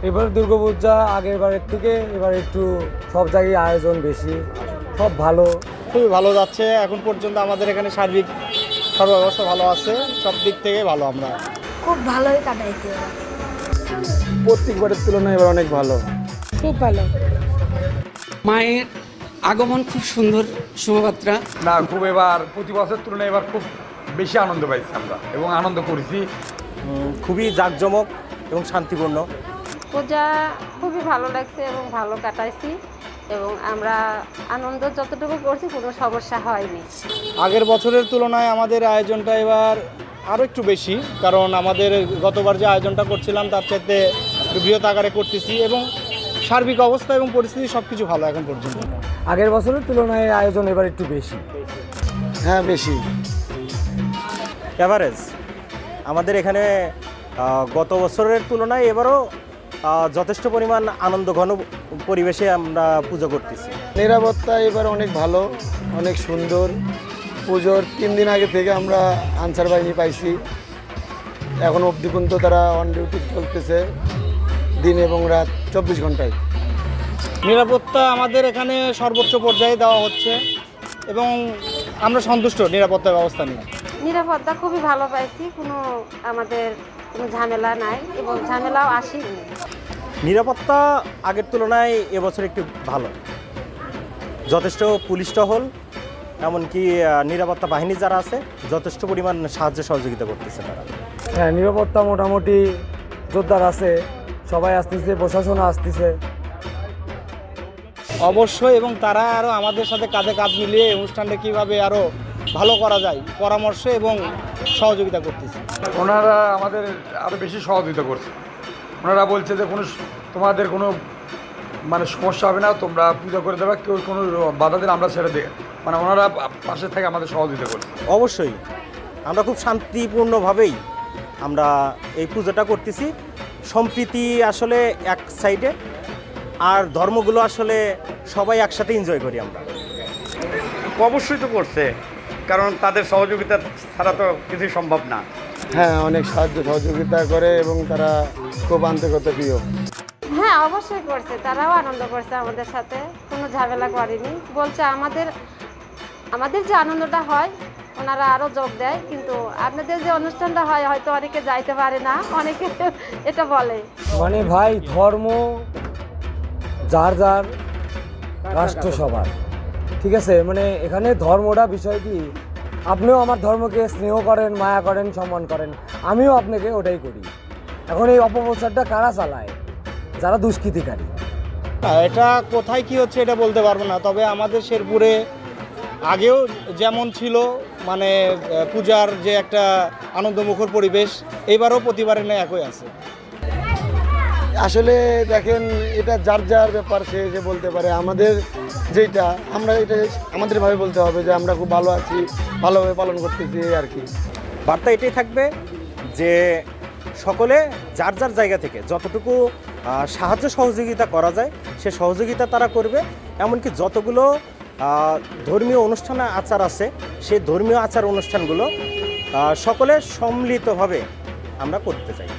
এবার দুর্গাপূজা আগের বারের থেকে এবার একটু সব জায়গায় আয়োজন বেশি, সব ভালো। খুবই ভালো যাচ্ছে এখন পর্যন্ত। আমাদের এখানে সার্বিক সর্বাবস্থা ভালো আছে, সব দিক থেকে ভালো। আমরা খুব ভালোই কাটাইছি এবার। প্রত্যেকবারের তুলনায় এবার অনেক ভালো। খুব ভালো। মায়ের আগমন খুব সুন্দর শোভাযাত্রা। না, খুব এবার প্রতি বছরের তুলনায় এবার খুব বেশি আনন্দ পাইছি আমরা এবং আনন্দ করেছি। খুবই জাঁকজমক এবং শান্তিপূর্ণ। পূজা খুবই ভালো লাগছে এবং ভালো কাটাইছি এবং আমরা আনন্দ যতটুকু করছি কোনো সমস্যা হয়নি। আগের বছরের তুলনায় আমাদের আয়োজনটা এবার আরও একটু বেশি, কারণ আমাদের গতবার যে আয়োজনটা করছিলাম তার চাইতে একটু বৃহৎ আকারে করতেছি এবং সার্বিক অবস্থা এবং পরিস্থিতি সব কিছু ভালো এখন পর্যন্ত। আগের বছরের তুলনায় আয়োজন এবার একটু বেশি। হ্যাঁ, বেশি এভারেজ। আমাদের এখানে গত বছরের তুলনায় এবারও যথেষ্ট পরিমাণ আনন্দ ঘন পরিবেশে আমরা পুজো করতেছি। নিরাপত্তা এবার অনেক ভালো, অনেক সুন্দর। পুজোর 3 দিন আগে থেকে আমরা আনসার বাহিনী পাইছি, এখন অবধি পর্যন্ত তারা অন ডিউটি চলতেছে দিন এবং রাত 24 ঘন্টায়। নিরাপত্তা আমাদের এখানে সর্বোচ্চ পর্যায়ে দেওয়া হচ্ছে এবং আমরা সন্তুষ্ট নিরাপত্তা ব্যবস্থা নিয়ে। নিরাপত্তা খুবই ভালো পাইছি, আমাদের কোনো ঝামেলা নাই এবং ঝামেলাও আসেনি। নিরাপত্তা আগের তুলনায় এবছর একটু ভালো, যথেষ্ট পুলিশ টহল, এমনকি নিরাপত্তা বাহিনী যারা আছে যথেষ্ট পরিমাণ সাহায্য সহযোগিতা করতেছে তারা। হ্যাঁ, নিরাপত্তা মোটামুটি জোরদার আছে, সবাই আসতেছে, প্রশাসনও আসতেছে অবশ্যই, এবং তারা আরও আমাদের সাথে কাঁধে কাঁধ মিলিয়ে এই অনুষ্ঠানটা কীভাবে আরও ভালো করা যায় পরামর্শ এবং সহযোগিতা করতেছে। ওনারা আমাদের আরও বেশি সহযোগিতা করছে। ওনারা বলছে যে তোমাদের কোনো সমস্যা হবে না, তোমরা পূজা করে দেবে, কেউ কোনো বাধা দিলে আমরা ছেড়ে দিই। ওনারা পাশে থেকে আমাদের সহযোগিতা করছে। অবশ্যই আমরা খুব শান্তিপূর্ণভাবেই আমরা এই পুজোটা করতেছি। সম্প্রীতি আসলে এক সাইডে, আর ধর্মগুলো আসলে সবাই একসাথে এনজয় করি আমরা। অবশ্যই তো করছে, কারণ তাদের সহযোগিতা ছাড়া তো কিছুই সম্ভব না। হ্যাঁ, অনেক সাহায্য সহযোগিতা করে এবং তারা খুব আন্তরিকতা প্রিয়। হ্যাঁ, অবশ্যই করছে, তারাও আনন্দ করছে আমাদের সাথে, কোনো ঝামেলা করেনি। বলছে আমাদের যে আনন্দটা হয় ওনারা আরও যোগ দেয়, কিন্তু আপনাদের যে অনুষ্ঠানটা হয় হয়তো অনেকে যাইতে পারে না, অনেকে এটা বলে। ভাই, ধর্ম যার যার, রাষ্ট্র সবার, ঠিক আছে। এখানে ধর্মটা বিষয় কি, আপনিও আমার ধর্মকে স্নেহ করেন, মায়া করেন, সম্মান করেন, আমিও আপনাকে ওটাই করি। এখন এই অপপ্রচারটা কারা চালায়? যারা দুষ্কৃতিকারী। এটা কোথায় কি হচ্ছে এটা বলতে পারবো না, তবে আমাদের শেরপুরে আগেও যেমন ছিল পূজার যে একটা আনন্দমুখর পরিবেশ, এবারও প্রতিবারের ন্যায় একই আছে। আসলে দেখেন, এটা যার যার ব্যাপার, সে যে বলতে পারে। আমাদের যেটা, আমরা এটা আমাদেরভাবে বলতে হবে যে আমরা খুব ভালো আছি, ভালোভাবে পালন করতেছি, এই আর কি। বার্তা এটাই থাকবে যে সকলে যার যার জায়গা থেকে যতটুকু সাহায্য সহযোগিতা করা যায় সে সহযোগিতা তারা করবে। এমনকি যতগুলো ধর্মীয় অনুষ্ঠান আচার আছে সেই ধর্মীয় আচার অনুষ্ঠানগুলো সকলে সম্মিলিতভাবে আমরা করতে চাই।